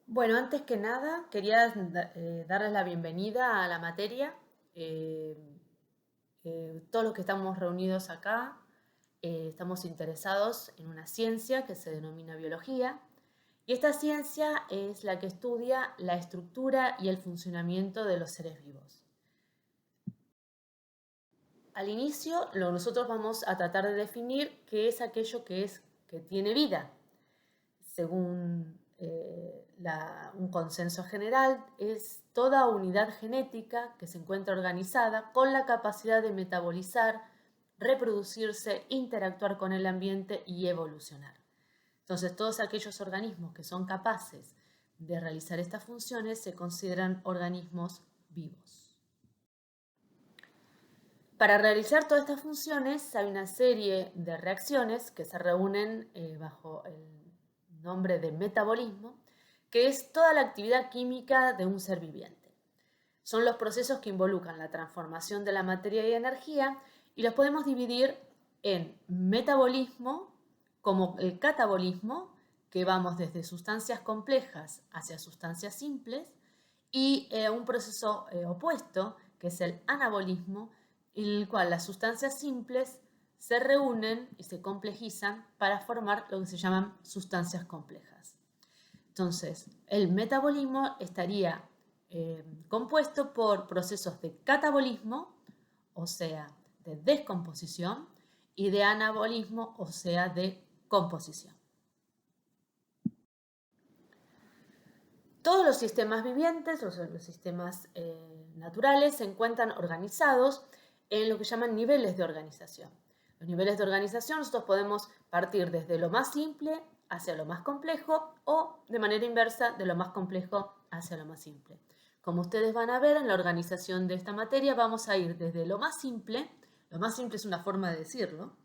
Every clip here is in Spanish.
Bueno, antes que nada, quería darles la bienvenida a la materia. Eh, todos los que estamos reunidos acá estamos interesados en una ciencia que se denomina biología. Y esta ciencia es la que estudia la estructura y el funcionamiento de los seres vivos. Al inicio, nosotros vamos a tratar de definir qué es aquello que tiene vida. Según un consenso general, es toda unidad genética que se encuentra organizada con la capacidad de metabolizar, reproducirse, interactuar con el ambiente y evolucionar. Entonces, todos aquellos organismos que son capaces de realizar estas funciones se consideran organismos vivos. Para realizar todas estas funciones hay una serie de reacciones que se reúnen bajo el nombre de metabolismo, que es toda la actividad química de un ser viviente. Son los procesos que involucran la transformación de la materia y energía y los podemos dividir en metabolismo, como el catabolismo, que vamos desde sustancias complejas hacia sustancias simples, y un proceso opuesto, que es el anabolismo, en el cual las sustancias simples se reúnen y se complejizan para formar lo que se llaman sustancias complejas. Entonces, el metabolismo estaría compuesto por procesos de catabolismo, o sea, de descomposición, y de anabolismo, o sea, de composición. Todos los sistemas vivientes, los sistemas naturales, se encuentran organizados en lo que llaman niveles de organización. Los niveles de organización nosotros podemos partir desde lo más simple hacia lo más complejo o de manera inversa de lo más complejo hacia lo más simple. Como ustedes van a ver en la organización de esta materia vamos a ir desde lo más simple es una forma de decirlo,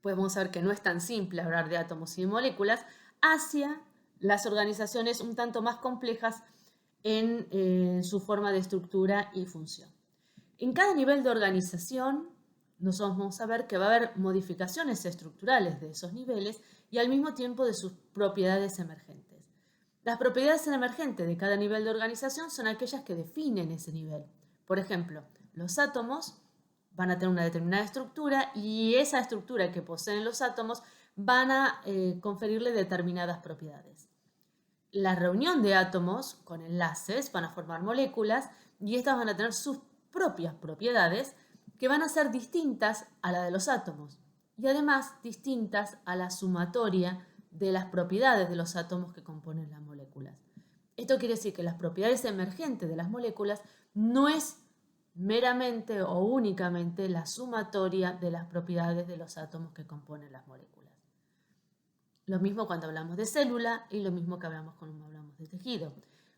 podemos ver que no es tan simple hablar de átomos y de moléculas, hacia las organizaciones un tanto más complejas en su forma de estructura y función. En cada nivel de organización, nosotros vamos a ver que va a haber modificaciones estructurales de esos niveles y al mismo tiempo de sus propiedades emergentes. Las propiedades emergentes de cada nivel de organización son aquellas que definen ese nivel. Por ejemplo, los átomos van a tener una determinada estructura y esa estructura que poseen los átomos van a conferirle determinadas propiedades. La reunión de átomos con enlaces van a formar moléculas y estas van a tener sus propias propiedades que van a ser distintas a la de los átomos y además distintas a la sumatoria de las propiedades de los átomos que componen las moléculas. Esto quiere decir que las propiedades emergentes de las moléculas no es meramente o únicamente la sumatoria de las propiedades de los átomos que componen las moléculas. Lo mismo cuando hablamos de célula y lo mismo que hablamos cuando hablamos de tejido.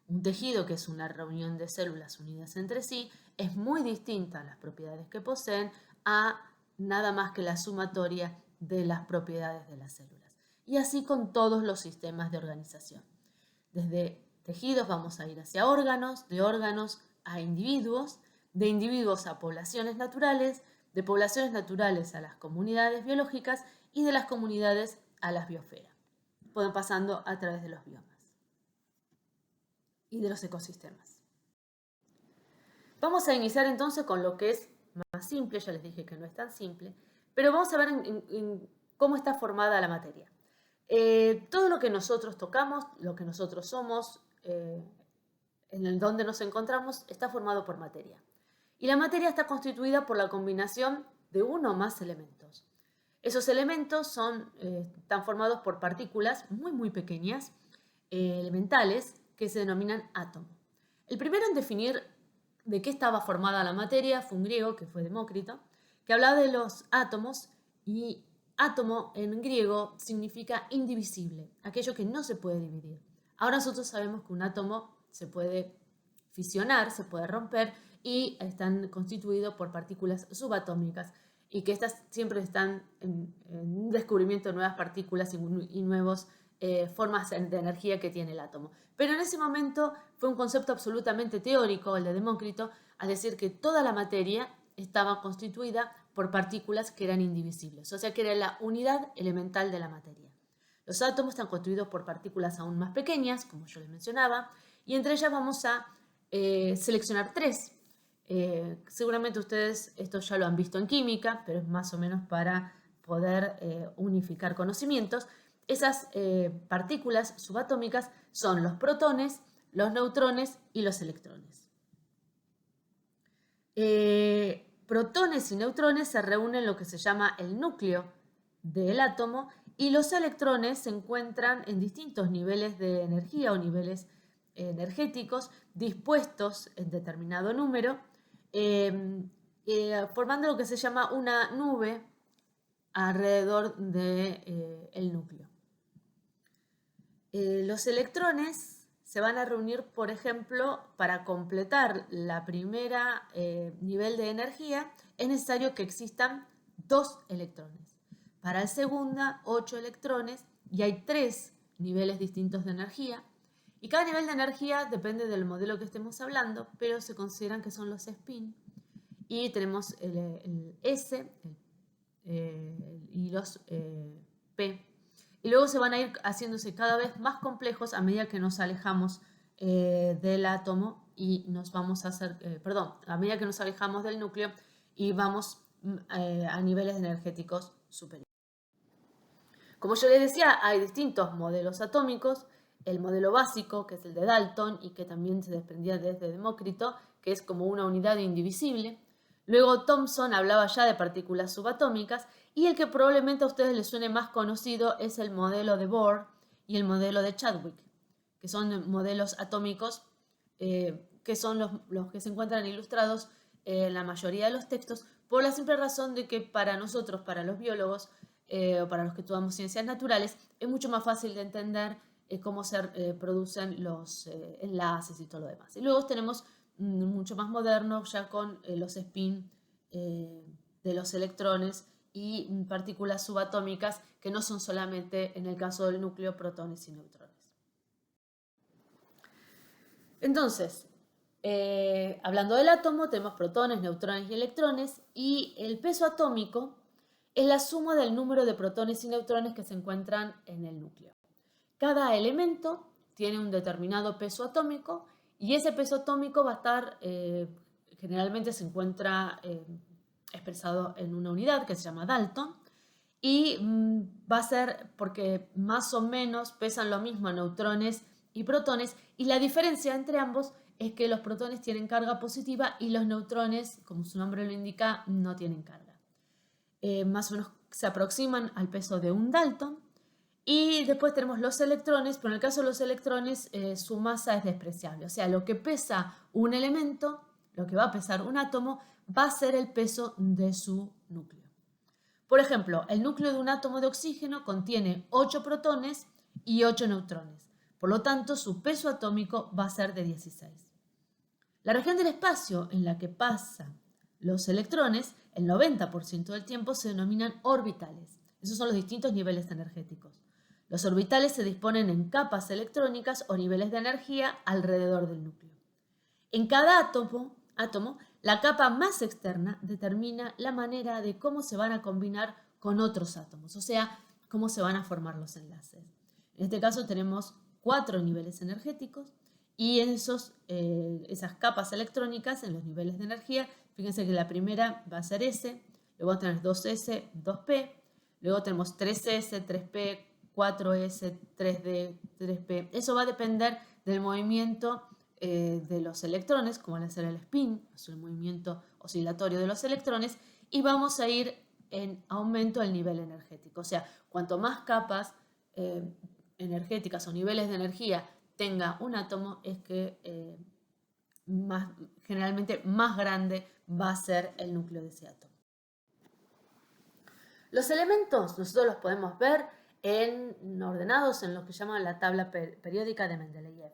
Un tejido, que es una reunión de células unidas entre sí, es muy distinta a las propiedades que poseen a nada más que la sumatoria de las propiedades de las células. Y así con todos los sistemas de organización. Desde tejidos vamos a ir hacia órganos, de órganos a individuos, de individuos a poblaciones naturales, de poblaciones naturales a las comunidades biológicas y de las comunidades a las biosferas, pasando a través de los biomas y de los ecosistemas. Vamos a iniciar entonces con lo que es más simple, ya les dije que no es tan simple, pero vamos a ver en cómo está formada la materia. Todo lo que nosotros tocamos, lo que nosotros somos, en el donde nos encontramos, está formado por materia. Y la materia está constituida por la combinación de uno o más elementos. Esos elementos están formados por partículas muy pequeñas, elementales, que se denominan átomo. El primero en definir de qué estaba formada la materia fue un griego, que fue Demócrito, que hablaba de los átomos, y átomo en griego significa indivisible, aquello que no se puede dividir. Ahora nosotros sabemos que un átomo se puede fisionar, se puede romper y están constituidos por partículas subatómicas y que estas siempre están en un descubrimiento de nuevas partículas y nuevas formas de energía que tiene el átomo. Pero en ese momento fue un concepto absolutamente teórico, el de Demócrito, al decir que toda la materia estaba constituida por partículas que eran indivisibles, o sea que era la unidad elemental de la materia. Los átomos están constituidos por partículas aún más pequeñas, como yo les mencionaba, y entre ellas vamos a seleccionar 3. Seguramente ustedes esto ya lo han visto en química, pero es más o menos para poder unificar conocimientos. Esas partículas subatómicas son los protones, los neutrones y los electrones. Protones y neutrones se reúnen en lo que se llama el núcleo del átomo, y los electrones se encuentran en distintos niveles de energía o niveles energéticos dispuestos en determinado número, formando lo que se llama una nube alrededor del núcleo. Los electrones se van a reunir, por ejemplo, para completar la primera nivel de energía, es necesario que existan 2 electrones. Para el segunda, 8 electrones, y hay 3 niveles distintos de energía. Y cada nivel de energía depende del modelo que estemos hablando, pero se consideran que son los spin. Y tenemos el S y los P. Y luego se van a ir haciéndose cada vez más complejos a medida que nos alejamos del átomo y nos vamos a hacer, a medida que nos alejamos del núcleo y vamos a niveles energéticos superiores. Como yo les decía, hay distintos modelos atómicos. El modelo básico, que es el de Dalton y que también se desprendía desde Demócrito, que es como una unidad indivisible. Luego Thomson hablaba ya de partículas subatómicas, y el que probablemente a ustedes les suene más conocido es el modelo de Bohr y el modelo de Chadwick, que son modelos atómicos que son los que se encuentran ilustrados en la mayoría de los textos, por la simple razón de que para nosotros, para los biólogos o para los que estudiamos ciencias naturales, es mucho más fácil de entender cómo se producen los enlaces y todo lo demás. Y luego tenemos mucho más moderno, ya con los spin de los electrones y partículas subatómicas, que no son solamente, en el caso del núcleo, protones y neutrones. Entonces, hablando del átomo, tenemos protones, neutrones y electrones, y el peso atómico es la suma del número de protones y neutrones que se encuentran en el núcleo. Cada elemento tiene un determinado peso atómico, y ese peso atómico va a estar, generalmente se encuentra expresado en una unidad que se llama Dalton, y va a ser porque más o menos pesan lo mismo neutrones y protones, y la diferencia entre ambos es que los protones tienen carga positiva y los neutrones, como su nombre lo indica, no tienen carga. Más o menos se aproximan al peso de un Dalton. Y después tenemos los electrones, pero en el caso de los electrones su masa es despreciable. O sea, lo que pesa un elemento, lo que va a pesar un átomo, va a ser el peso de su núcleo. Por ejemplo, el núcleo de un átomo de oxígeno contiene 8 protones y 8 neutrones. Por lo tanto, su peso atómico va a ser de 16. La región del espacio en la que pasan los electrones, el 90% del tiempo, se denominan orbitales. Esos son los distintos niveles energéticos. Los orbitales se disponen en capas electrónicas o niveles de energía alrededor del núcleo. En cada átomo, la capa más externa determina la manera de cómo se van a combinar con otros átomos, o sea, cómo se van a formar los enlaces. En este caso tenemos 4 niveles energéticos, y en esas capas electrónicas, en los niveles de energía, fíjense que la primera va a ser S, luego tenemos 2S, 2P, luego tenemos 3S, 3P, 4S, 3D, 3P. Eso va a depender del movimiento de los electrones, como va a ser el spin, o sea, el movimiento oscilatorio de los electrones, y vamos a ir en aumento del nivel energético. O sea, cuanto más capas energéticas o niveles de energía tenga un átomo, es que generalmente más grande va a ser el núcleo de ese átomo. Los elementos nosotros los podemos ver ordenados en lo que llaman la tabla periódica de Mendeleev.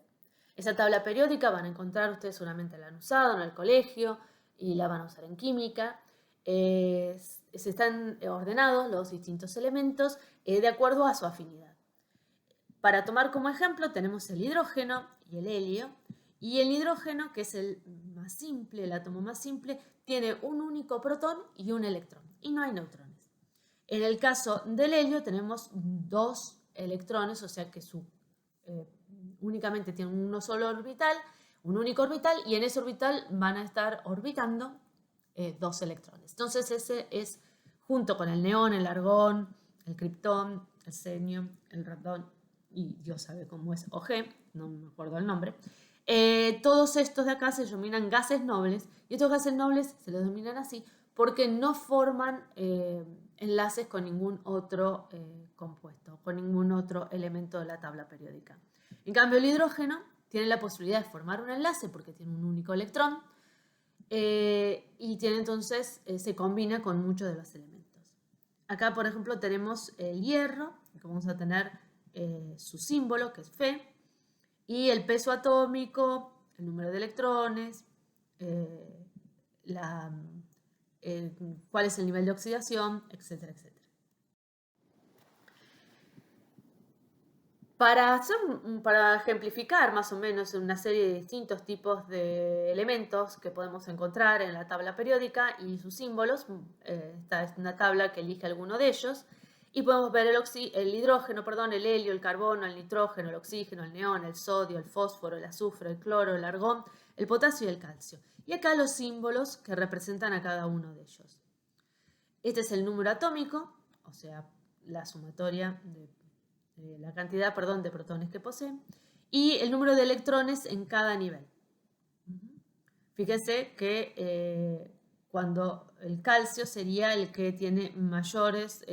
Esa tabla periódica van a encontrar, ustedes seguramente la han usado en el colegio y la van a usar en química. Se están ordenados los distintos elementos de acuerdo a su afinidad. Para tomar como ejemplo tenemos el hidrógeno y el helio. Y el hidrógeno, que es el más simple, el átomo más simple, tiene un único protón y un electrón, y no hay neutrones. En el caso del helio tenemos 2 electrones, o sea que únicamente tienen un único orbital, y en ese orbital van a estar orbitando 2 electrones. Entonces ese es, junto con el neón, el argón, el criptón, el selenio, el radón, y Dios sabe cómo es OG, no me acuerdo el nombre. Todos estos de acá se denominan gases nobles, y estos gases nobles se los denominan así porque no forman enlaces con ningún otro compuesto, con ningún otro elemento de la tabla periódica. En cambio, el hidrógeno tiene la posibilidad de formar un enlace porque tiene un único electrón, y tiene entonces, se combina con muchos de los elementos. Acá, por ejemplo, tenemos el hierro, que vamos a tener su símbolo, que es Fe, y el peso atómico, el número de electrones, cuál es el nivel de oxidación, etcétera, etcétera. Para ejemplificar más o menos una serie de distintos tipos de elementos que podemos encontrar en la tabla periódica y sus símbolos, esta es una tabla que elige alguno de ellos, y podemos ver el hidrógeno, el helio, el carbono, el nitrógeno, el oxígeno, el neón, el sodio, el fósforo, el azufre, el cloro, el argón, el potasio y el calcio. Y acá los símbolos que representan a cada uno de ellos. Este es el número atómico, o sea, la sumatoria de la cantidad, de protones que poseen, y el número de electrones en cada nivel. Fíjense que cuando el calcio sería el que tiene mayores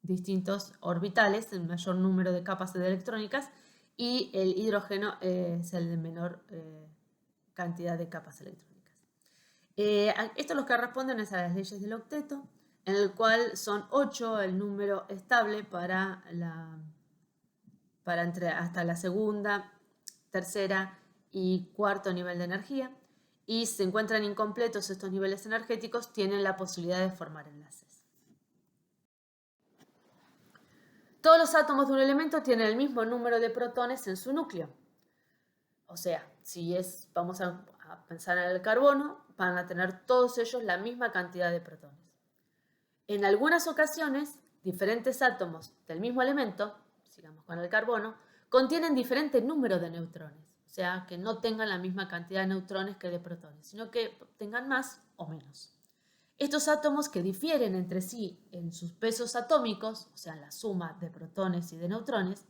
distintos orbitales, el mayor número de capas electrónicas, y el hidrógeno es el de menor cantidad de capas electrónicas. Esto lo que responden es a las leyes del octeto, en el cual son 8 el número estable para hasta la segunda, tercera y cuarto nivel de energía, y si se encuentran incompletos estos niveles energéticos, tienen la posibilidad de formar enlaces. Todos los átomos de un elemento tienen el mismo número de protones en su núcleo. O sea, vamos a pensar en el carbono, van a tener todos ellos la misma cantidad de protones. En algunas ocasiones, diferentes átomos del mismo elemento, sigamos con el carbono, contienen diferente número de neutrones. O sea, que no tengan la misma cantidad de neutrones que de protones, sino que tengan más o menos. Estos átomos que difieren entre sí en sus pesos atómicos, o sea, en la suma de protones y de neutrones,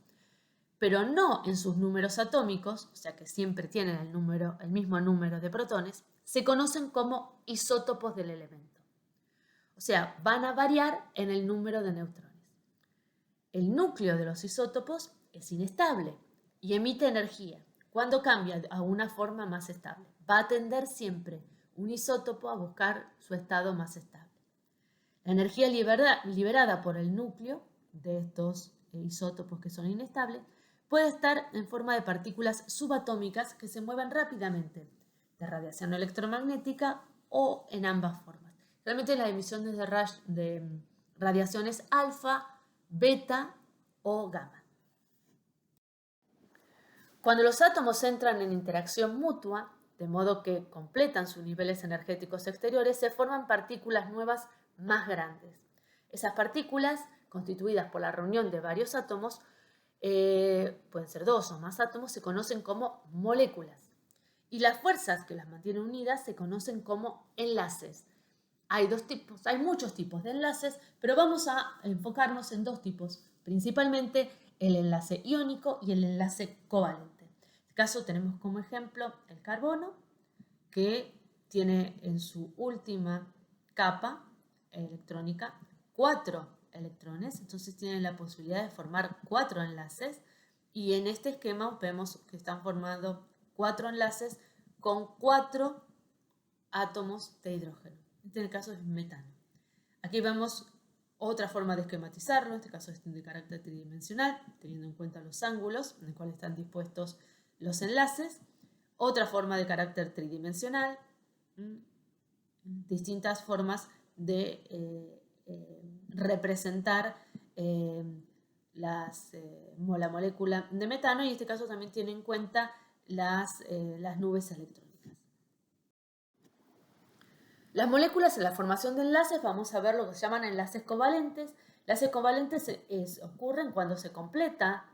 pero no en sus números atómicos, o sea que siempre tienen el mismo número de protones, se conocen como isótopos del elemento. O sea, van a variar en el número de neutrones. El núcleo de los isótopos es inestable y emite energía. Cuando cambia a una forma más estable, va a tender siempre un isótopo a buscar su estado más estable. La energía liberada por el núcleo de estos isótopos que son inestables puede estar en forma de partículas subatómicas que se mueven rápidamente, de radiación electromagnética o en ambas formas. Realmente la emisión de radiaciones alfa, beta o gamma. Cuando los átomos entran en interacción mutua, de modo que completan sus niveles energéticos exteriores, se forman partículas nuevas más grandes. Esas partículas, constituidas por la reunión de varios átomos, pueden ser 2 o más átomos, se conocen como moléculas. Y las fuerzas que las mantienen unidas se conocen como enlaces. Hay muchos tipos de enlaces, pero vamos a enfocarnos en 2 tipos, principalmente el enlace iónico y el enlace covalente. En este caso tenemos como ejemplo el carbono, que tiene en su última capa electrónica 4 electrones, entonces tienen la posibilidad de formar 4 enlaces, y en este esquema vemos que están formando 4 enlaces con 4 átomos de hidrógeno. En este caso es metano. Aquí vemos otra forma de esquematizarlo, en este caso es de carácter tridimensional, teniendo en cuenta los ángulos en los cuales están dispuestos los enlaces. Otra forma de carácter tridimensional, distintas formas de representar la molécula de metano, y en este caso también tiene en cuenta las nubes electrónicas. Las moléculas en la formación de enlaces, vamos a ver lo que se llaman enlaces covalentes. Enlaces covalentes ocurren cuando se completa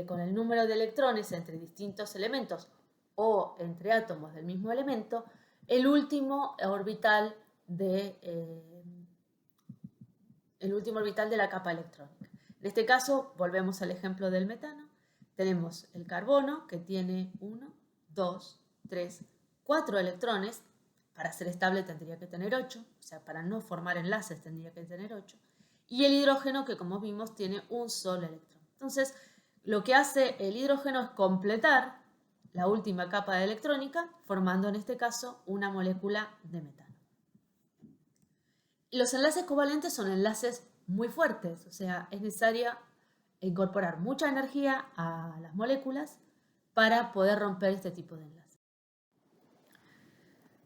con el número de electrones entre distintos elementos o entre átomos del mismo elemento el último orbital de la capa electrónica. En este caso, volvemos al ejemplo del metano. Tenemos el carbono, que tiene 1, 2, 3, 4 electrones. Para ser estable tendría que tener 8, o sea, para no formar enlaces tendría que tener 8. Y el hidrógeno, que como vimos, tiene un solo electrón. Entonces, lo que hace el hidrógeno es completar la última capa de electrónica, formando en este caso una molécula de metano. Los enlaces covalentes son enlaces muy fuertes, o sea, es necesario incorporar mucha energía a las moléculas para poder romper este tipo de enlaces.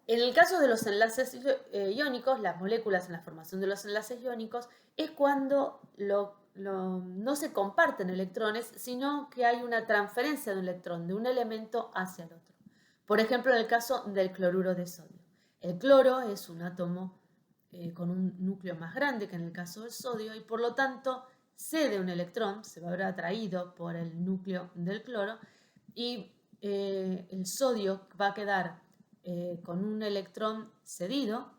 En el caso de los enlaces iónicos, las moléculas en la formación de los enlaces iónicos es cuando no se comparten electrones, sino que hay una transferencia de un electrón de un elemento hacia el otro. Por ejemplo, en el caso del cloruro de sodio. El cloro es un átomo con un núcleo más grande que en el caso del sodio y por lo tanto cede un electrón, se va a ver atraído por el núcleo del cloro y el sodio va a quedar con un electrón cedido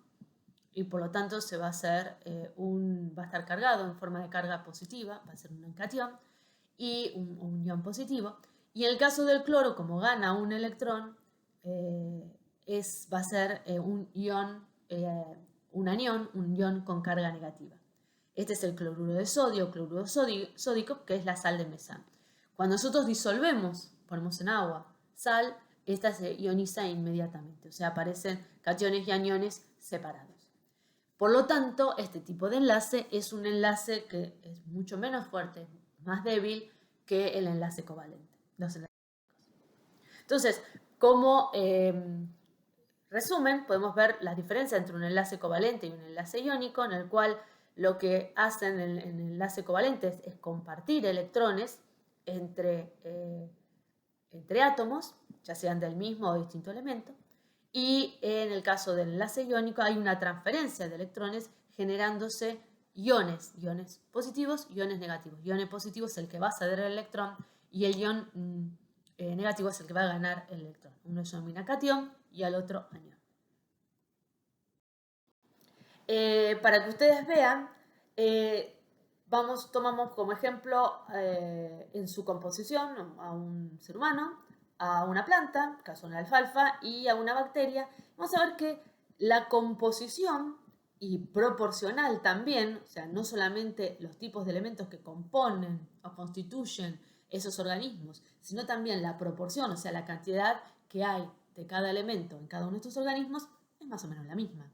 y por lo tanto se va a hacer va a estar cargado en forma de carga positiva, va a ser un cation y un ion positivo. Y en el caso del cloro, como gana un electrón, va a ser un ion con carga negativa. Este es el cloruro de sodio, cloruro sódico, que es la sal de mesano. Cuando nosotros disolvemos, ponemos en agua, sal, esta se ioniza inmediatamente, o sea, aparecen cationes y aniones separados. Por lo tanto, este tipo de enlace es un enlace que es mucho menos fuerte, más débil que el enlace covalente. Entonces, como resumen, podemos ver la diferencia entre un enlace covalente y un enlace iónico, en el cual lo que hacen en el enlace covalente es compartir electrones entre átomos, ya sean del mismo o distinto elemento, y en el caso del enlace iónico hay una transferencia de electrones generándose iones positivos, iones negativos. Ion positivo es el que va a ceder el electrón y el ion negativo es el que va a ganar el electrón. Uno se denomina cation y al otro anión. Para que ustedes vean, tomamos como ejemplo en su composición a un ser humano, a una planta, caso una alfalfa, y a una bacteria. Vamos a ver que la composición y proporcional también, o sea, no solamente los tipos de elementos que componen o constituyen esos organismos, sino también la proporción, o sea, la cantidad que hay de cada elemento en cada uno de estos organismos, es más o menos la misma.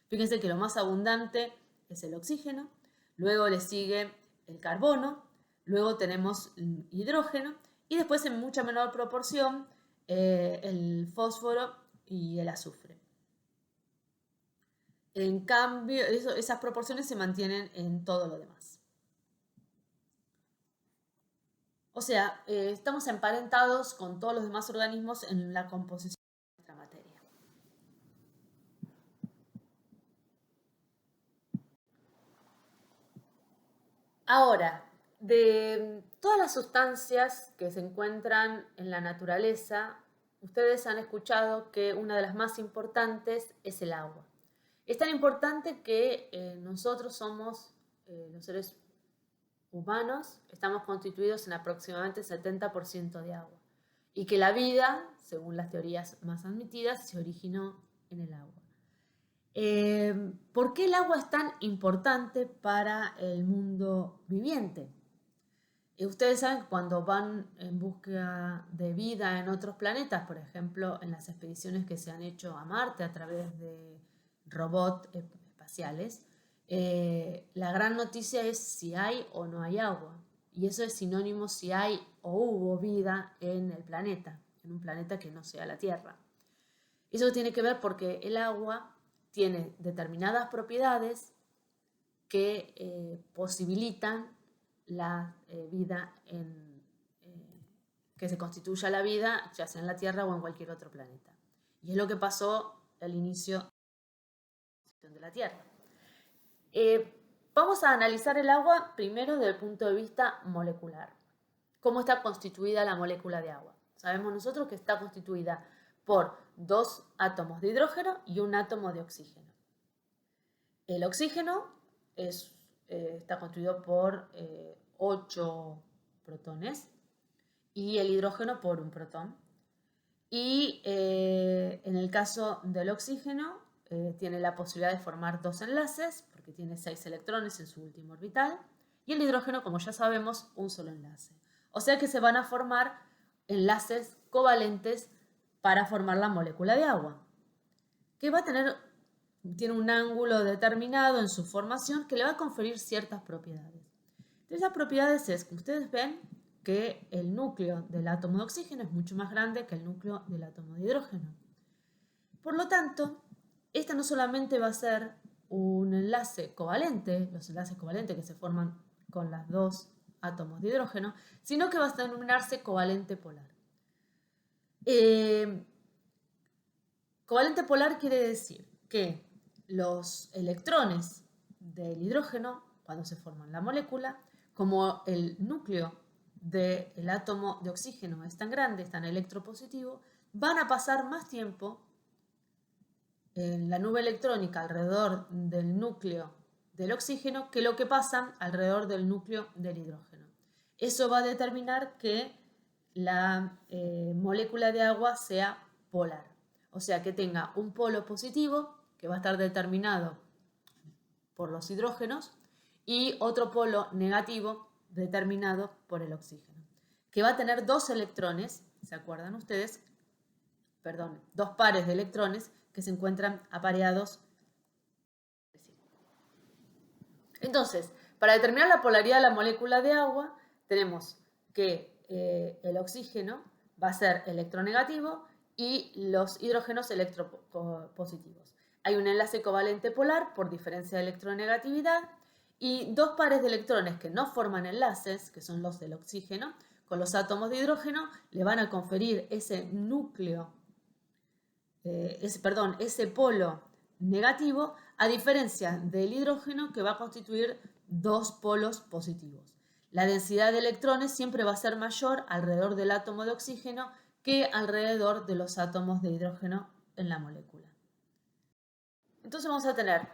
Fíjense que lo más abundante es el oxígeno, luego le sigue el carbono, luego tenemos el hidrógeno y después en mucha menor proporción el fósforo y el azufre. En cambio, esas proporciones se mantienen en todo lo demás. O sea, estamos emparentados con todos los demás organismos en la composición de nuestra materia. Ahora, de todas las sustancias que se encuentran en la naturaleza, ustedes han escuchado que una de las más importantes es el agua. Es tan importante que nosotros somos, los seres humanos, estamos constituidos en aproximadamente 70% de agua. Y que la vida, según las teorías más admitidas, se originó en el agua. ¿Por qué el agua es tan importante para el mundo viviente? Ustedes saben que cuando van en búsqueda de vida en otros planetas, por ejemplo, en las expediciones que se han hecho a Marte a través de robots espaciales, la gran noticia es si hay o no hay agua. Y eso es sinónimo si hay o hubo vida en el planeta, en un planeta que no sea la Tierra. Eso tiene que ver porque el agua tiene determinadas propiedades que posibilitan la vida que se constituya la vida, ya sea en la Tierra o en cualquier otro planeta. Y es lo que pasó al inicio de la Tierra. Vamos a analizar el agua primero desde el punto de vista molecular. ¿Cómo está constituida la molécula de agua? Sabemos nosotros que está constituida por 2 átomos de hidrógeno y un átomo de oxígeno. El oxígeno está constituido por 8 protones y el hidrógeno por un protón. Y en el caso del oxígeno tiene la posibilidad de formar 2 enlaces porque tiene 6 electrones en su último orbital, y el hidrógeno, como ya sabemos, un solo enlace. O sea que se van a formar enlaces covalentes para formar la molécula de agua, que tiene un ángulo determinado en su formación que le va a conferir ciertas propiedades. De esas propiedades es que ustedes ven que el núcleo del átomo de oxígeno es mucho más grande que el núcleo del átomo de hidrógeno. Por lo tanto, esta no solamente va a ser un enlace covalente, los enlaces covalentes que se forman con los 2 átomos de hidrógeno, sino que va a denominarse covalente polar. Covalente polar quiere decir que los electrones del hidrógeno, cuando se forman la molécula, como el núcleo del átomo de oxígeno es tan grande, es tan electropositivo, van a pasar más tiempo en la nube electrónica alrededor del núcleo del oxígeno que lo que pasan alrededor del núcleo del hidrógeno. Eso va a determinar que la molécula de agua sea polar, o sea que tenga un polo positivo que va a estar determinado por los hidrógenos y otro polo negativo determinado por el oxígeno, que va a tener 2 electrones, ¿se acuerdan ustedes? Perdón, 2 pares de electrones que se encuentran apareados. Entonces, para determinar la polaridad de la molécula de agua, tenemos que el oxígeno va a ser electronegativo y los hidrógenos electropositivos. Hay un enlace covalente polar por diferencia de electronegatividad y 2 pares de electrones que no forman enlaces, que son los del oxígeno, con los átomos de hidrógeno, le van a conferir ese núcleo, ese polo negativo, a diferencia del hidrógeno que va a constituir 2 polos positivos. La densidad de electrones siempre va a ser mayor alrededor del átomo de oxígeno que alrededor de los átomos de hidrógeno en la molécula. Entonces vamos a tener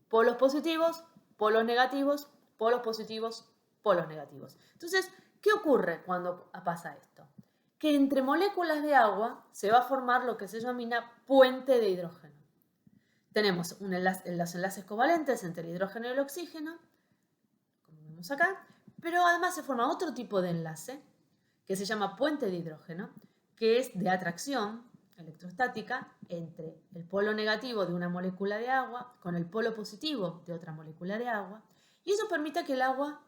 polos positivos, polos negativos, polos positivos, polos negativos. Entonces, ¿qué ocurre cuando pasa esto? Que entre moléculas de agua se va a formar lo que se denomina puente de hidrógeno. Tenemos los enlaces covalentes entre el hidrógeno y el oxígeno, como vemos acá, pero además se forma otro tipo de enlace que se llama puente de hidrógeno, que es de atracción electrostática entre el polo negativo de una molécula de agua con el polo positivo de otra molécula de agua, y eso permite que el agua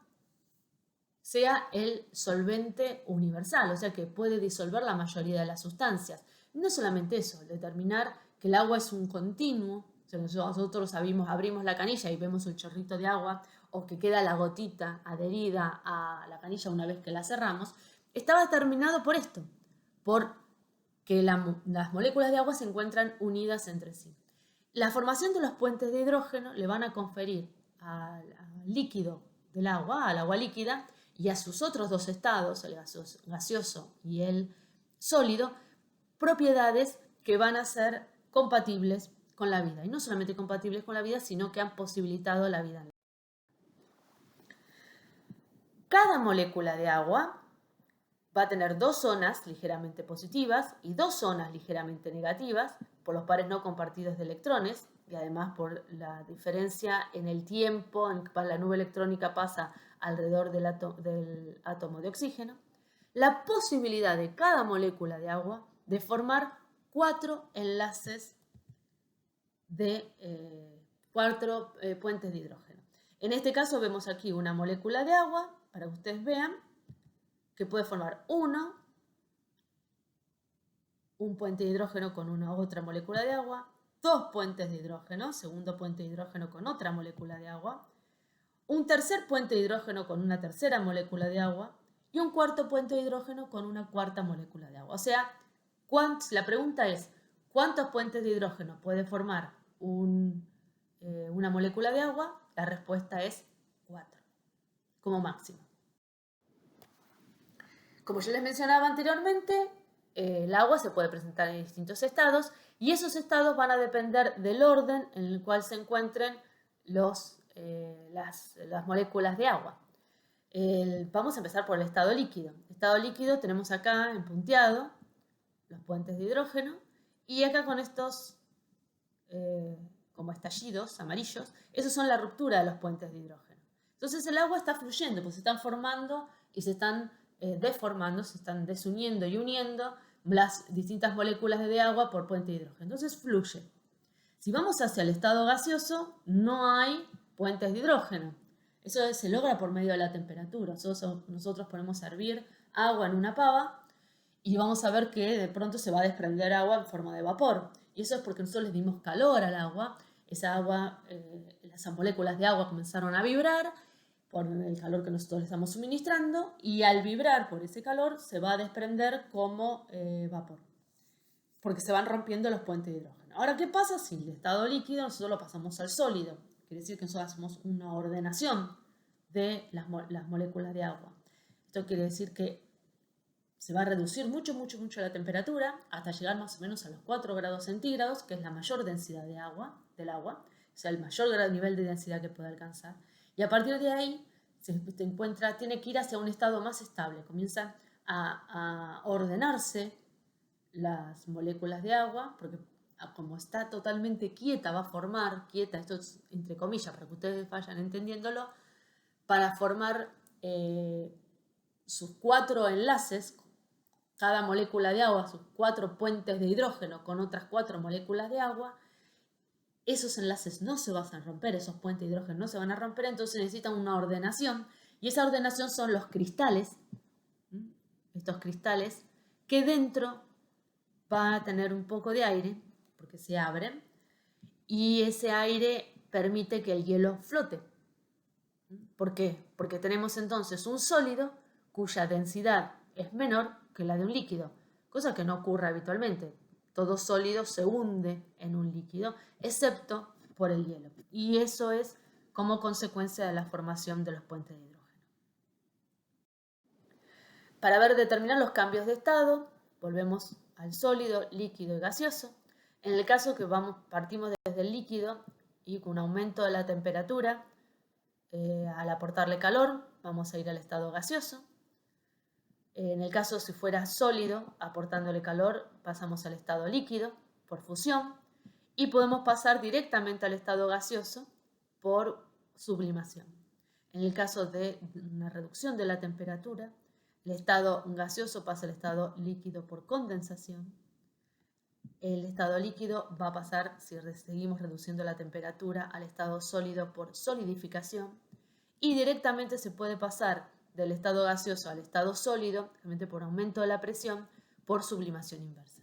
sea el solvente universal, o sea que puede disolver la mayoría de las sustancias. No solamente eso, determinar que el agua es un continuo, o sea, nosotros abrimos la canilla y vemos un chorrito de agua o que queda la gotita adherida a la canilla una vez que la cerramos, estaba determinado por esto, por que las moléculas de agua se encuentran unidas entre sí. La formación de los puentes de hidrógeno le van a conferir al líquido del agua, al agua líquida, y a sus otros 2 estados, el gaseoso y el sólido, propiedades que van a ser compatibles con la vida. Y no solamente compatibles con la vida, sino que han posibilitado la vida. Cada molécula de agua va a tener 2 zonas ligeramente positivas y 2 zonas ligeramente negativas por los pares no compartidos de electrones y además por la diferencia en el tiempo en que la nube electrónica pasa alrededor del átomo de oxígeno. La posibilidad de cada molécula de agua de formar 4 enlaces de 4 puentes de hidrógeno. En este caso vemos aquí una molécula de agua, para que ustedes vean, que puede formar un puente de hidrógeno con una otra molécula de agua, 2 puentes de hidrógeno, segundo puente de hidrógeno con otra molécula de agua, un tercer puente de hidrógeno con una tercera molécula de agua y un cuarto puente de hidrógeno con una cuarta molécula de agua. O sea, la pregunta es, ¿cuántos puentes de hidrógeno puede formar un una molécula de agua, la respuesta es 4, como máximo. Como yo les mencionaba anteriormente, el agua se puede presentar en distintos estados y esos estados van a depender del orden en el cual se encuentren las moléculas de agua. Vamos a empezar por el estado líquido. El estado líquido tenemos acá en punteado los puentes de hidrógeno y acá con estos como estallidos amarillos, esos son la ruptura de los puentes de hidrógeno. Entonces el agua está fluyendo, pues se están formando y se están deformando, se están desuniendo y uniendo las distintas moléculas de agua por puente de hidrógeno. Entonces fluye. Si vamos hacia el estado gaseoso, no hay puentes de hidrógeno. Eso se logra por medio de la temperatura. Nosotros ponemos a hervir agua en una pava y vamos a ver que de pronto se va a desprender agua en forma de vapor. Y eso es porque nosotros les dimos calor al agua. Esa agua, esas moléculas de agua comenzaron a vibrar por el calor que nosotros le estamos suministrando y al vibrar por ese calor se va a desprender como vapor, porque se van rompiendo los puentes de hidrógeno. Ahora, ¿qué pasa si el estado líquido nosotros lo pasamos al sólido? Quiere decir que nosotros hacemos una ordenación de las moléculas de agua. Esto quiere decir que se va a reducir mucho la temperatura hasta llegar más o menos a los 4 grados centígrados, que es la mayor densidad del agua, o sea, el mayor nivel de densidad que puede alcanzar. Y a partir de ahí tiene que ir hacia un estado más estable. Comienzan a ordenarse las moléculas de agua, porque como está totalmente quieta, va a formar, quieta, esto es entre comillas, para que ustedes vayan entendiéndolo, para formar sus 4 enlaces, cada molécula de agua, sus 4 puentes de hidrógeno con otras 4 moléculas de agua. Esos enlaces no se van a romper, esos puentes de hidrógeno no se van a romper, entonces necesitan una ordenación. Y esa ordenación son los cristales, estos cristales, que dentro va a tener un poco de aire, porque se abren, y ese aire permite que el hielo flote. ¿Por qué? Porque tenemos entonces un sólido cuya densidad es menor que la de un líquido, cosa que no ocurre habitualmente. Todo sólido se hunde en un líquido, excepto por el hielo. Y eso es como consecuencia de la formación de los puentes de hidrógeno. Para determinar los cambios de estado, volvemos al sólido, líquido y gaseoso. En el caso que partimos desde el líquido y con un aumento de la temperatura, al aportarle calor, vamos a ir al estado gaseoso. En el caso si fuera sólido, aportándole calor, pasamos al estado líquido por fusión y podemos pasar directamente al estado gaseoso por sublimación. En el caso de una reducción de la temperatura, el estado gaseoso pasa al estado líquido por condensación. El estado líquido va a pasar, si seguimos reduciendo la temperatura, al estado sólido por solidificación y directamente se puede pasar del estado gaseoso al estado sólido, realmente por aumento de la presión, por sublimación inversa.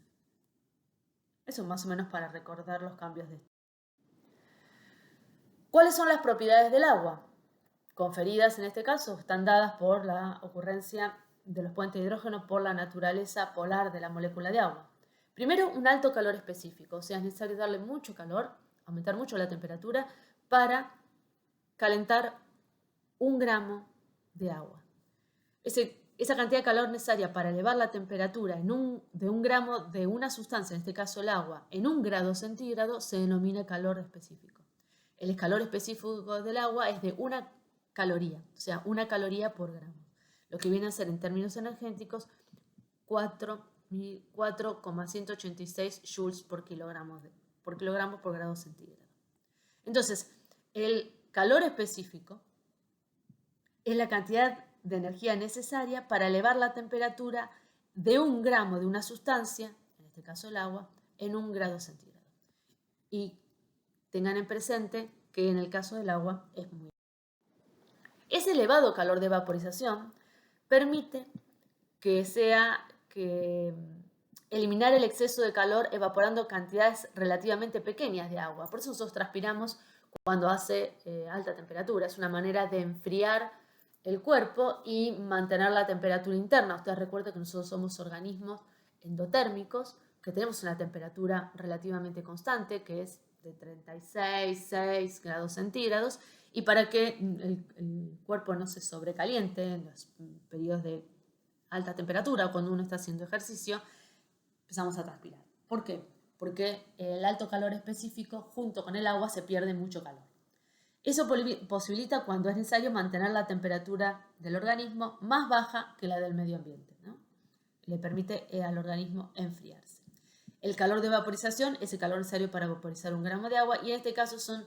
Eso más o menos para recordar los cambios de estado. ¿Cuáles son las propiedades del agua? Conferidas en este caso, están dadas por la ocurrencia de los puentes de hidrógeno por la naturaleza polar de la molécula de agua. Primero, un alto calor específico, o sea, es necesario darle mucho calor, aumentar mucho la temperatura para calentar 1 gramo de agua. Esa cantidad de calor necesaria para elevar la temperatura de 1 gramo de una sustancia, en este caso el agua, en 1 grado centígrado se denomina calor específico. El calor específico del agua es de 1 caloría, o sea, 1 caloría por gramo, lo que viene a ser en términos energéticos 4,186 joules por kilogramo por grado centígrado. Entonces, el calor específico es la cantidad de energía necesaria para elevar la temperatura de 1 gramo de una sustancia, en este caso el agua, en 1 grado centígrado. Y tengan en presente que en el caso del agua es muy elevado. Ese elevado calor de vaporización permite eliminar el exceso de calor evaporando cantidades relativamente pequeñas de agua. Por eso nosotros transpiramos cuando hace alta temperatura. Es una manera de enfriar el cuerpo y mantener la temperatura interna. Ustedes recuerden que nosotros somos organismos endotérmicos, que tenemos una temperatura relativamente constante, que es de 36, 6 grados centígrados, y para que el cuerpo no se sobrecaliente en los periodos de alta temperatura, cuando uno está haciendo ejercicio, empezamos a transpirar. ¿Por qué? Porque el alto calor específico junto con el agua se pierde mucho calor. Eso posibilita cuando es necesario mantener la temperatura del organismo más baja que la del medio ambiente, ¿no? Le permite al organismo enfriarse. El calor de vaporización es el calor necesario para vaporizar 1 gramo de agua y en este caso son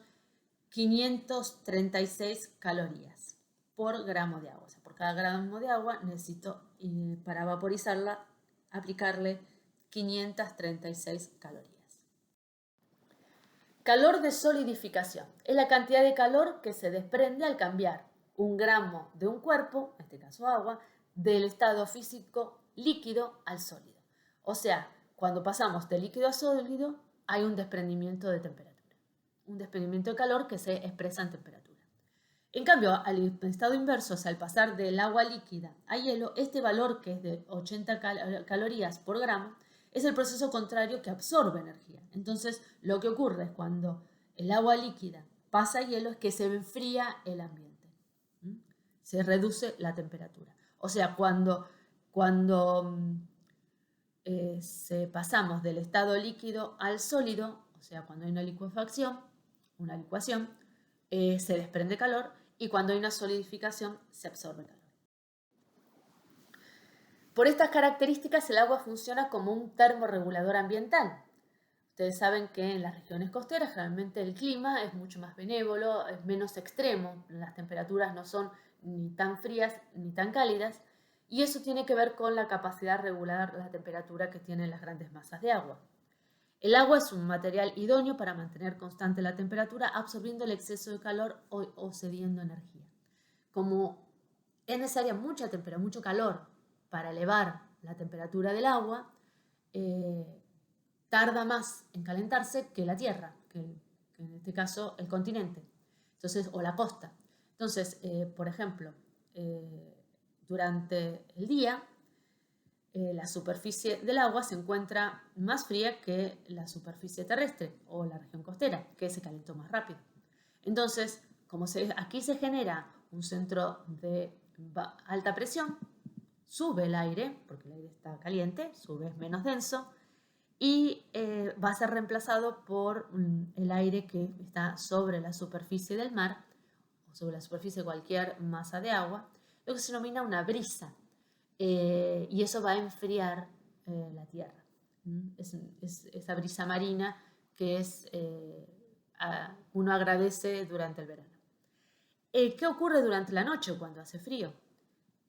536 calorías por gramo de agua. O sea, por cada gramo de agua necesito, para vaporizarla, aplicarle 536 calorías. Calor de solidificación. Es la cantidad de calor que se desprende al cambiar 1 gramo de un cuerpo, en este caso agua, del estado físico líquido al sólido. O sea, cuando pasamos de líquido a sólido, hay un desprendimiento de temperatura. Un desprendimiento de calor que se expresa en temperatura. En cambio, al estado inverso, o sea, al pasar del agua líquida a hielo, este valor, que es de 80 calorías por gramo, es el proceso contrario que absorbe energía. Entonces, lo que ocurre es cuando el agua líquida pasa a hielo es que se enfría el ambiente. Se reduce la temperatura. O sea, cuando pasamos del estado líquido al sólido, o sea, cuando hay una licuefacción, una licuación, se desprende calor, y cuando hay una solidificación se absorbe calor. Por estas características, el agua funciona como un termorregulador ambiental. Ustedes saben que en las regiones costeras generalmente el clima es mucho más benévolo, es menos extremo, las temperaturas no son ni tan frías ni tan cálidas, y eso tiene que ver con la capacidad de regular la temperatura que tienen las grandes masas de agua. El agua es un material idóneo para mantener constante la temperatura, absorbiendo el exceso de calor o cediendo energía. Como es necesaria mucho calor para elevar la temperatura del agua, tarda más en calentarse que la tierra, que en este caso el continente, entonces, o la costa. Entonces, por ejemplo, durante el día, la superficie del agua se encuentra más fría que la superficie terrestre o la región costera, que se calentó más rápido. Entonces, como aquí se genera un centro de alta presión, sube el aire, porque el aire está caliente, sube, es menos denso, y va a ser reemplazado por el aire que está sobre la superficie del mar o sobre la superficie de cualquier masa de agua, lo que se denomina una brisa, y eso va a enfriar la tierra. Es esa brisa marina que uno agradece durante el verano. ¿Qué ocurre durante la noche cuando hace frío?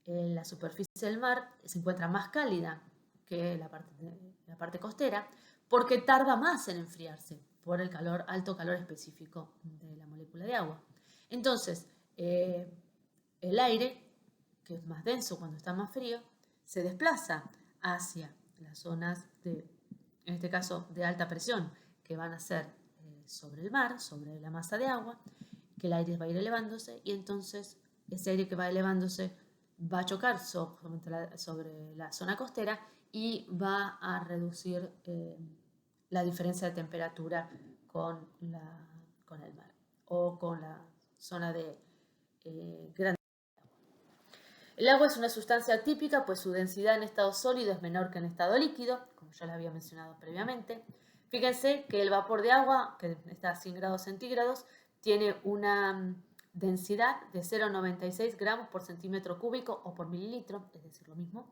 La superficie del mar se encuentra más cálida que la parte costera, porque tarda más en enfriarse por el alto calor específico de la molécula de agua. Entonces, el aire, que es más denso cuando está más frío, se desplaza hacia las zonas en este caso, de alta presión, que van a ser sobre el mar, sobre la masa de agua, que el aire va a ir elevándose, y entonces ese aire que va elevándose va a chocar sobre la zona costera y va a reducir la diferencia de temperatura con el mar o con la zona de gran. El agua es una sustancia típica, pues su densidad en estado sólido es menor que en estado líquido, como ya lo había mencionado previamente. Fíjense que el vapor de agua, que está a 100 grados centígrados, tiene una densidad de 0,96 gramos por centímetro cúbico o por mililitro, es decir, lo mismo.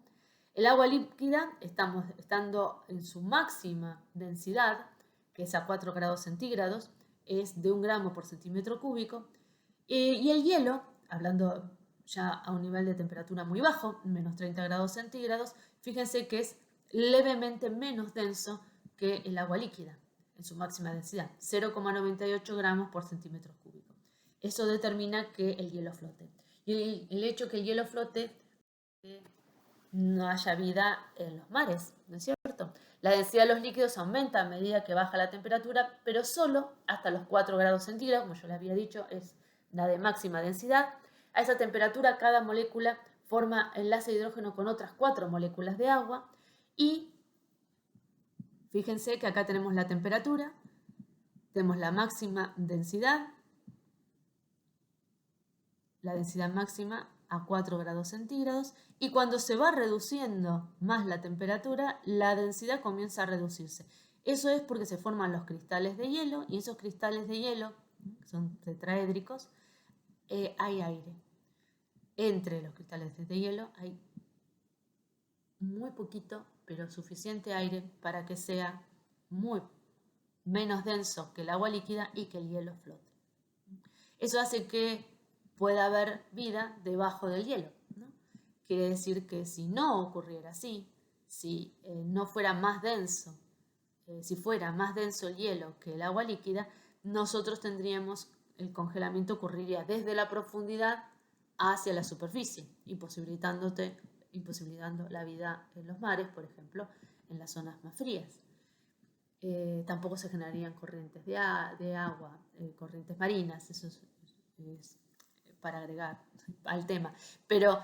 El agua líquida, estando en su máxima densidad, que es a 4 grados centígrados, es de 1 gramo por centímetro cúbico. Y el hielo, hablando ya a un nivel de temperatura muy bajo, menos 30 grados centígrados, fíjense que es levemente menos denso que el agua líquida en su máxima densidad, 0,98 gramos por centímetro cúbico. Eso determina que el hielo flote. Y el hecho que el hielo flote, que no haya vida en los mares, ¿no es cierto? La densidad de los líquidos aumenta a medida que baja la temperatura, pero solo hasta los 4 grados centígrados, como yo les había dicho, es la de máxima densidad. A esa temperatura, cada molécula forma enlace de hidrógeno con otras 4 moléculas de agua, y fíjense que acá tenemos la temperatura, tenemos la máxima densidad, la densidad máxima a 4 grados centígrados, y cuando se va reduciendo más la temperatura, la densidad comienza a reducirse. Eso es porque se forman los cristales de hielo, y esos cristales de hielo, que son tetraédricos, hay aire. Entre los cristales de hielo hay muy poquito, pero suficiente aire para que sea menos denso que el agua líquida y que el hielo flote. Eso hace que pueda haber vida debajo del hielo, ¿no? Quiere decir que si no ocurriera así, si no fuera más denso, si fuera más denso el hielo que el agua líquida, nosotros tendríamos, el congelamiento ocurriría desde la profundidad hacia la superficie, imposibilitando la vida en los mares, por ejemplo, en las zonas más frías. Tampoco se generarían corrientes de agua, corrientes marinas, eso es para agregar al tema. Pero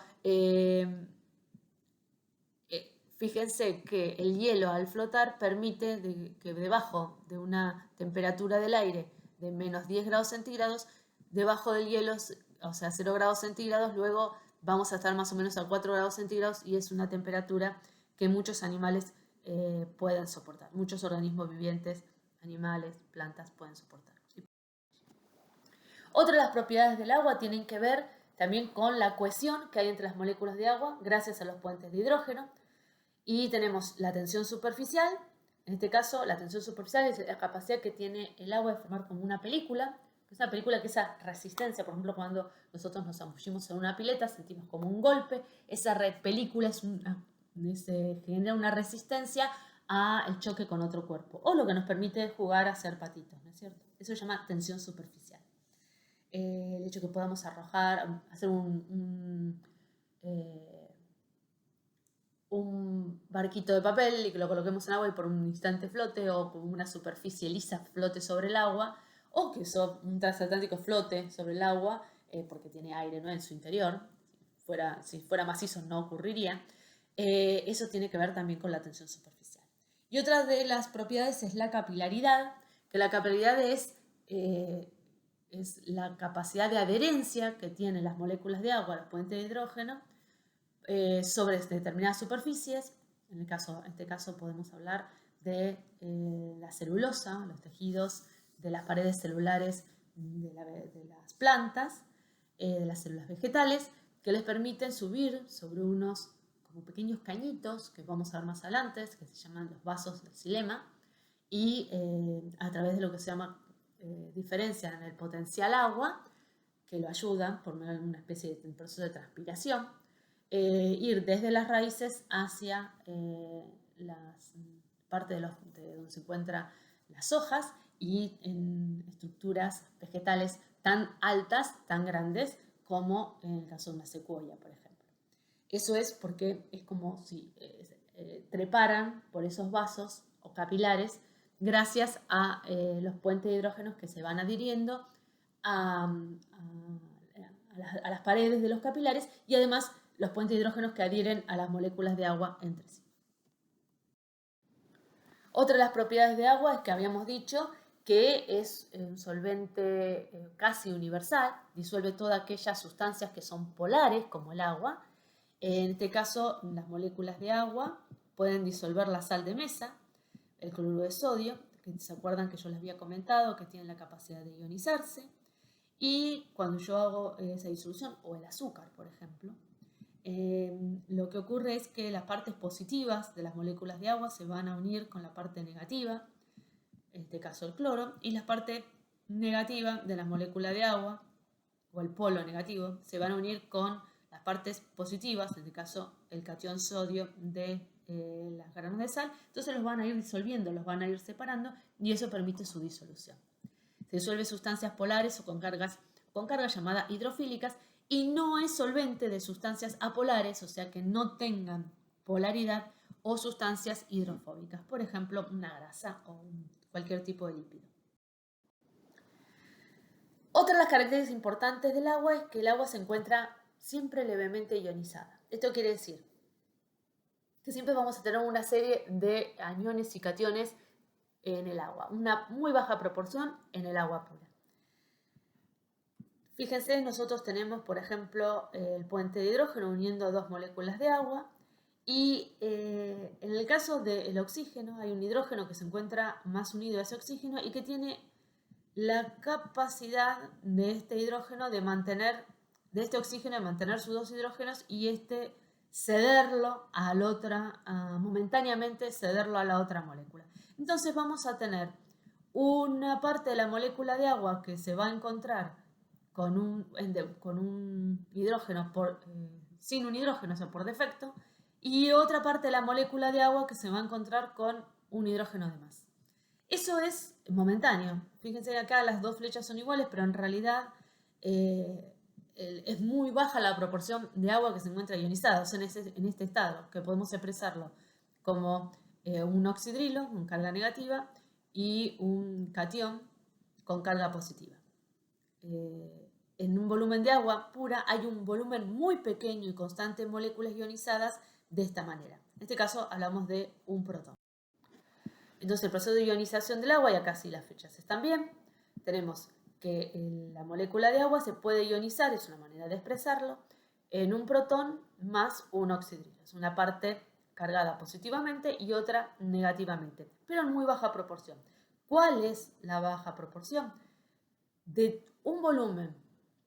fíjense que el hielo al flotar permite que debajo de una temperatura del aire de menos 10 grados centígrados, debajo del hielo, o sea, 0 grados centígrados, luego vamos a estar más o menos a 4 grados centígrados y es una temperatura que muchos animales pueden soportar. Muchos organismos vivientes, animales, plantas pueden soportar. Otra de las propiedades del agua tienen que ver también con la cohesión que hay entre las moléculas de agua gracias a los puentes de hidrógeno. Y tenemos la tensión superficial. En este caso, la tensión superficial es la capacidad que tiene el agua de formar como una película. Esa película que esa resistencia, por ejemplo, cuando nosotros nos zambullimos en una pileta, sentimos como un golpe. Esa película se genera una resistencia al choque con otro cuerpo. O lo que nos permite jugar a hacer patitos, ¿no es cierto? Eso se llama tensión superficial. El hecho que podamos arrojar, hacer un barquito de papel y que lo coloquemos en agua y por un instante flote, o con una superficie lisa flote sobre el agua, o que un transatlántico flote sobre el agua porque tiene aire, ¿no?, en su interior. Si fuera macizo no ocurriría. Eso tiene que ver también con la tensión superficial. Y otra de las propiedades es la capilaridad, que la capilaridad es la capacidad de adherencia que tienen las moléculas de agua, los puentes de hidrógeno, sobre determinadas superficies. En este caso podemos hablar de la celulosa, los tejidos de las paredes celulares de las plantas, de las células vegetales, que les permiten subir sobre unos como pequeños cañitos que vamos a ver más adelante, que se llaman los vasos del xilema, y a través de lo que se llama diferencia en el potencial agua, que lo ayudan por medio de una especie de proceso de transpiración, ir desde las raíces hacia las partes de donde se encuentran las hojas y en estructuras vegetales tan altas, tan grandes, como en el caso de una secuoya, por ejemplo. Eso es porque es como si treparan por esos vasos o capilares gracias a los puentes de hidrógenos que se van adhiriendo a las paredes de los capilares, y además los puentes de hidrógenos que adhieren a las moléculas de agua entre sí. Otra de las propiedades de agua es que habíamos dicho que es un solvente casi universal, disuelve todas aquellas sustancias que son polares, como el agua. En este caso, las moléculas de agua pueden disolver la sal de mesa, el cloruro de sodio, que se acuerdan que yo les había comentado que tienen la capacidad de ionizarse. Y cuando yo hago esa disolución, o el azúcar, por ejemplo, lo que ocurre es que las partes positivas de las moléculas de agua se van a unir con la parte negativa, en este caso el cloro, y la parte negativa de la molécula de agua, o el polo negativo, se van a unir con las partes positivas, en este caso el catión sodio de las granos de sal. Entonces los van a ir disolviendo, los van a ir separando, y eso permite su disolución. Se disuelve sustancias polares o con cargas llamadas hidrofílicas, y no es solvente de sustancias apolares, o sea que no tengan polaridad, o sustancias hidrofóbicas, por ejemplo una grasa o cualquier tipo de lípido. Otra de las características importantes del agua es que el agua se encuentra siempre levemente ionizada. Esto quiere decir que siempre vamos a tener una serie de aniones y cationes en el agua, una muy baja proporción en el agua pura. Fíjense, nosotros tenemos, por ejemplo, el puente de hidrógeno uniendo dos moléculas de agua y en el caso del oxígeno hay un hidrógeno que se encuentra más unido a ese oxígeno y que tiene la capacidad de este hidrógeno de mantener, de este oxígeno de mantener sus dos hidrógenos y cederlo a la otra, momentáneamente cederlo a la otra molécula. Entonces vamos a tener una parte de la molécula de agua que se va a encontrar con un hidrógeno sin un hidrógeno, o sea, por defecto, y otra parte de la molécula de agua que se va a encontrar con un hidrógeno de más. Eso es momentáneo. Fíjense que acá las dos flechas son iguales, pero en realidad es muy baja la proporción de agua que se encuentra ionizada, o sea, en este estado, que podemos expresarlo como un oxidrilo con carga negativa y un catión con carga positiva. En un volumen de agua pura hay un volumen muy pequeño y constante de moléculas ionizadas de esta manera. En este caso hablamos de un protón. Entonces el proceso de ionización del agua, y acá sí las fechas están bien, tenemos que la molécula de agua se puede ionizar, es una manera de expresarlo, en un protón más un oxidrilo. Es una parte cargada positivamente y otra negativamente, pero en muy baja proporción. ¿Cuál es la baja proporción? De un volumen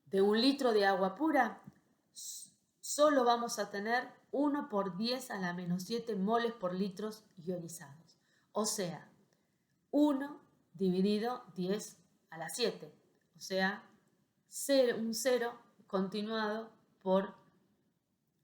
de 1 litro de agua pura, solo vamos a tener 1 por 10 a la menos 7 moles por litros ionizados. O sea, 1 dividido 10 a la 7. O sea, un 0 continuado por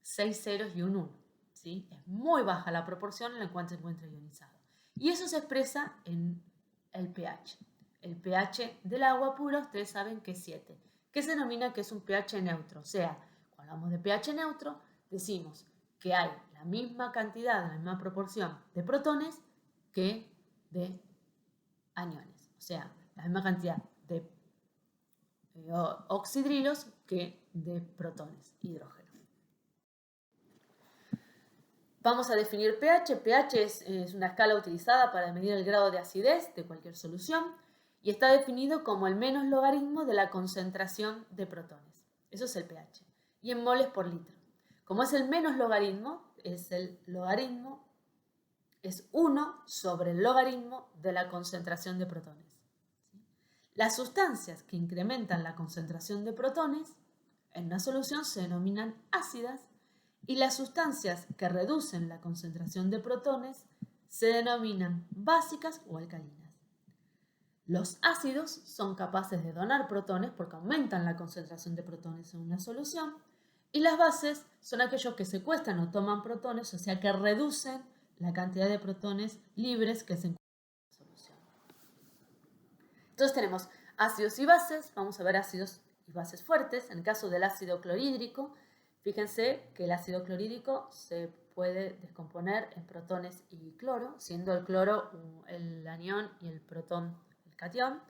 6 ceros y un 1. ¿Sí? Es muy baja la proporción en la cual se encuentra ionizado. Y eso se expresa en el pH. El pH del agua pura, ustedes saben que es 7, que se denomina que es un pH neutro. O sea, cuando hablamos de pH neutro, decimos que hay la misma cantidad, la misma proporción de protones que de aniones. O sea, la misma cantidad de oxidrilos que de protones, hidrógeno. Vamos a definir pH. pH es una escala utilizada para medir el grado de acidez de cualquier solución y está definido como el menos logaritmo de la concentración de protones. Eso es el pH. Y en moles por litro. Como es el menos logaritmo, es 1 sobre el logaritmo de la concentración de protones. Las sustancias que incrementan la concentración de protones en una solución se denominan ácidas y las sustancias que reducen la concentración de protones se denominan básicas o alcalinas. Los ácidos son capaces de donar protones porque aumentan la concentración de protones en una solución y las bases son aquellos que secuestran o toman protones, o sea que reducen la cantidad de protones libres que se encuentran en la solución. Entonces tenemos ácidos y bases, vamos a ver ácidos y bases fuertes. En el caso del ácido clorhídrico, fíjense que el ácido clorhídrico se puede descomponer en protones y cloro, siendo el cloro el anión y el protón el catión.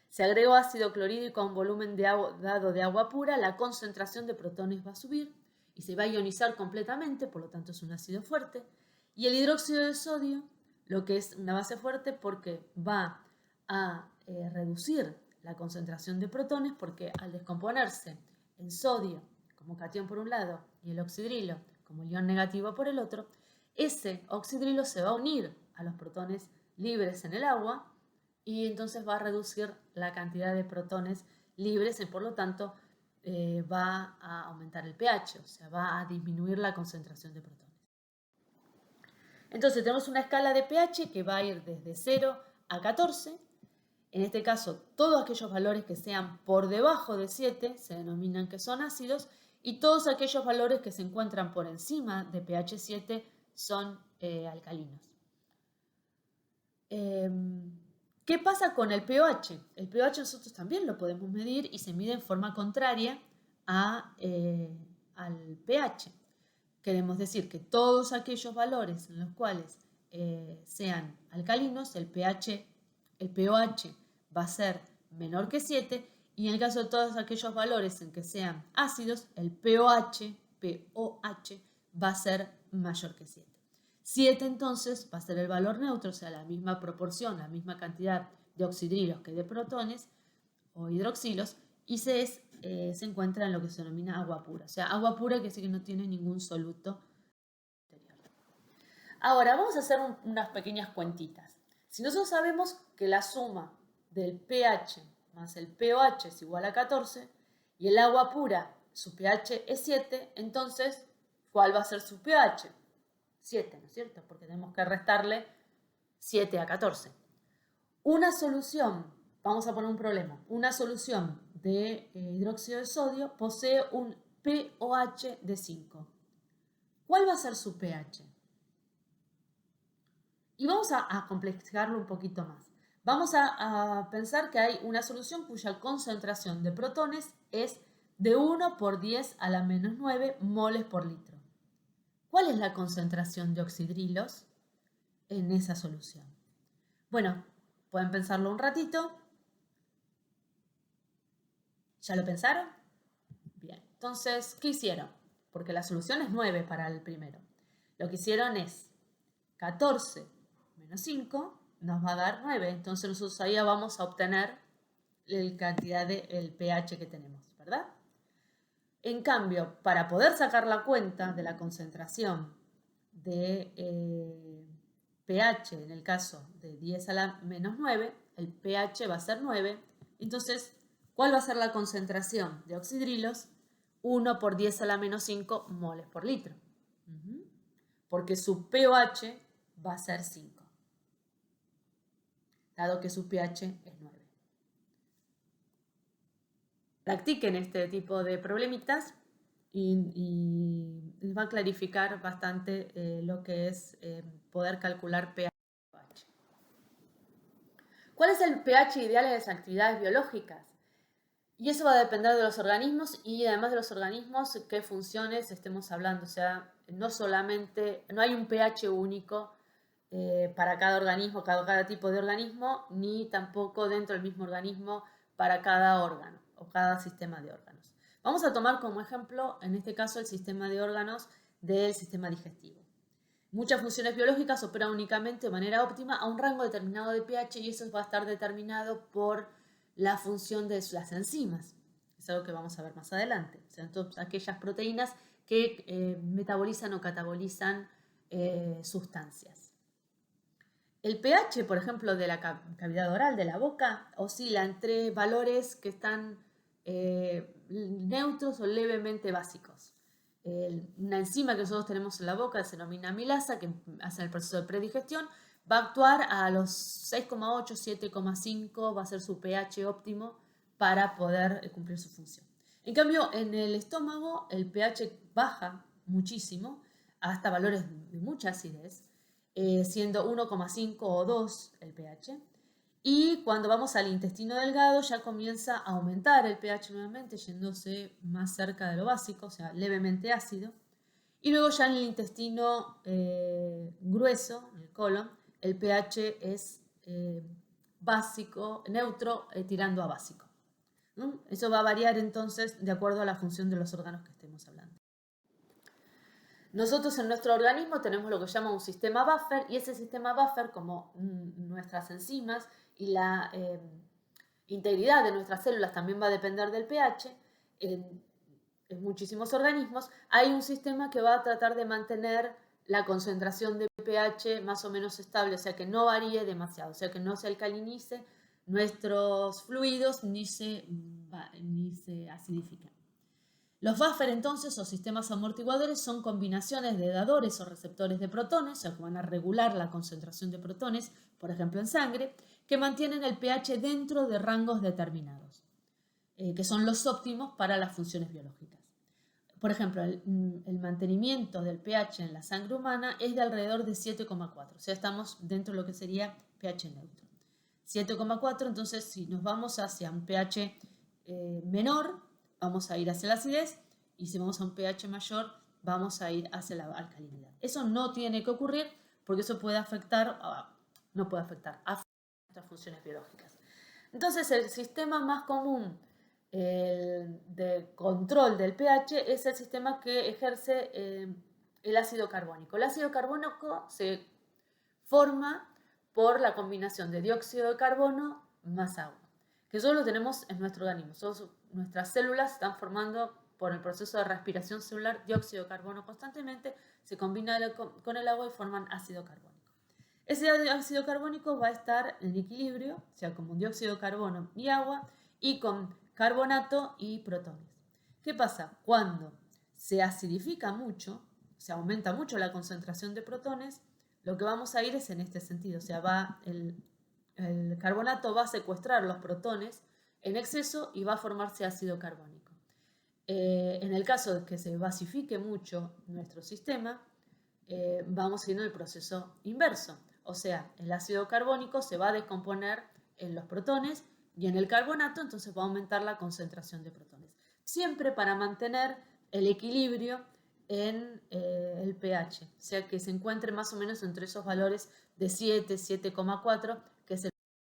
Se agregó ácido clorhídrico a un volumen dado de agua pura, la concentración de protones va a subir y se va a ionizar completamente, por lo tanto es un ácido fuerte. Y el hidróxido de sodio, lo que es una base fuerte porque va a reducir la concentración de protones porque al descomponerse en sodio como catión por un lado y el oxidrilo como ion negativo por el otro, ese oxidrilo se va a unir a los protones libres en el agua y entonces va a reducir la cantidad de protones libres y por lo tanto va a aumentar el pH, o sea, va a disminuir la concentración de protones. Entonces tenemos una escala de pH que va a ir desde 0 a 14. En este caso, todos aquellos valores que sean por debajo de 7 se denominan que son ácidos y todos aquellos valores que se encuentran por encima de pH 7 son alcalinos. ¿Qué pasa con el pH? El pH nosotros también lo podemos medir y se mide en forma contraria al pH. Queremos decir que todos aquellos valores en los cuales sean alcalinos, el pH va a ser menor que 7 y en el caso de todos aquellos valores en que sean ácidos, el pOH va a ser mayor que 7. 7 entonces va a ser el valor neutro, o sea, la misma proporción, la misma cantidad de oxidrilos que de protones o hidroxilos, y se encuentra en lo que se denomina agua pura. O sea, agua pura quiere decir que no tiene ningún soluto exterior. Ahora, vamos a hacer unas pequeñas cuentitas. Si nosotros sabemos que la suma del pH más el pOH es igual a 14 y el agua pura, su pH es 7, entonces, ¿cuál va a ser su pH? 7, ¿no es cierto? Porque tenemos que restarle 7 a 14. Una solución, vamos a poner un problema, una solución de hidróxido de sodio posee un pOH de 5. ¿Cuál va a ser su pH? Y vamos a complejarlo un poquito más. Vamos a pensar que hay una solución cuya concentración de protones es de 1 por 10 a la menos 9 moles por litro. ¿Cuál es la concentración de oxidrilos en esa solución? Bueno, pueden pensarlo un ratito. ¿Ya lo pensaron? Bien, entonces, ¿qué hicieron? Porque la solución es 9 para el primero. Lo que hicieron es 14 menos 5 nos va a dar 9. Entonces nosotros ahí vamos a obtener la cantidad del pH que tenemos, ¿verdad? En cambio, para poder sacar la cuenta de la concentración de pH, en el caso de 10 a la menos 9, el pH va a ser 9. Entonces, ¿cuál va a ser la concentración de oxidrilos? 1 por 10 a la menos 5 moles por litro. Porque su pOH va a ser 5, dado que su pH es 9. Practiquen este tipo de problemitas y les va a clarificar bastante lo que es poder calcular pH. ¿Cuál es el pH ideal en las actividades biológicas? Y eso va a depender de los organismos y además de los organismos, qué funciones estemos hablando. O sea, no hay un pH único para cada organismo, cada tipo de organismo, ni tampoco dentro del mismo organismo para cada órgano o cada sistema de órganos. Vamos a tomar como ejemplo, en este caso, el sistema de órganos del sistema digestivo. Muchas funciones biológicas operan únicamente de manera óptima a un rango determinado de pH y eso va a estar determinado por la función de las enzimas. Es algo que vamos a ver más adelante. O sea, entonces, aquellas proteínas que metabolizan o catabolizan sustancias. El pH, por ejemplo, de la cavidad oral, de la boca, oscila entre valores que están neutros o levemente básicos. Una enzima que nosotros tenemos en la boca se denomina amilasa, que hace el proceso de predigestión, va a actuar a los 6,8, 7,5, va a ser su pH óptimo para poder cumplir su función. En cambio, en el estómago el pH baja muchísimo hasta valores de mucha acidez, siendo 1,5 o 2 el pH. Y cuando vamos al intestino delgado ya comienza a aumentar el pH nuevamente, yéndose más cerca de lo básico, o sea, levemente ácido. Y luego ya en el intestino grueso, en el colon, el pH es básico, neutro, tirando a básico. ¿No? Eso va a variar entonces de acuerdo a la función de los órganos que estemos hablando. Nosotros en nuestro organismo tenemos lo que se llama un sistema buffer y ese sistema buffer, como nuestras enzimas y la integridad de nuestras células también va a depender del pH, en muchísimos organismos hay un sistema que va a tratar de mantener la concentración de pH más o menos estable, o sea que no varíe demasiado, o sea que no se alcalinice nuestros fluidos ni se acidifiquen. Los buffer entonces o sistemas amortiguadores son combinaciones de dadores o receptores de protones, o sea que van a regular la concentración de protones, por ejemplo en sangre, que mantienen el pH dentro de rangos determinados, que son los óptimos para las funciones biológicas. Por ejemplo, el mantenimiento del pH en la sangre humana es de alrededor de 7,4, o sea estamos dentro de lo que sería pH neutro. 7,4, entonces si nos vamos hacia un pH menor, vamos a ir hacia la acidez y si vamos a un pH mayor, vamos a ir hacia la alcalinidad. Eso no tiene que ocurrir porque eso puede afectar, no puede afectar, afecta nuestras funciones biológicas. Entonces el sistema más común de control del pH es el sistema que ejerce el ácido carbónico. El ácido carbónico se forma por la combinación de dióxido de carbono más agua, que solo lo tenemos en nuestro organismo. Nuestras células están formando por el proceso de respiración celular dióxido de carbono constantemente, se combina con el agua y forman ácido carbónico. Ese ácido carbónico va a estar en equilibrio, o sea, como dióxido de carbono y agua, y con carbonato y protones. ¿Qué pasa? Cuando se acidifica mucho, se aumenta mucho la concentración de protones, lo que vamos a ir es en este sentido, o sea, el carbonato va a secuestrar los protones en exceso y va a formarse ácido carbónico. En el caso de que se basifique mucho nuestro sistema, vamos a ir en el proceso inverso. O sea, el ácido carbónico se va a descomponer en los protones y en el carbonato, entonces va a aumentar la concentración de protones. Siempre para mantener el equilibrio en el pH, o sea que se encuentre más o menos entre esos valores de 7, 7,4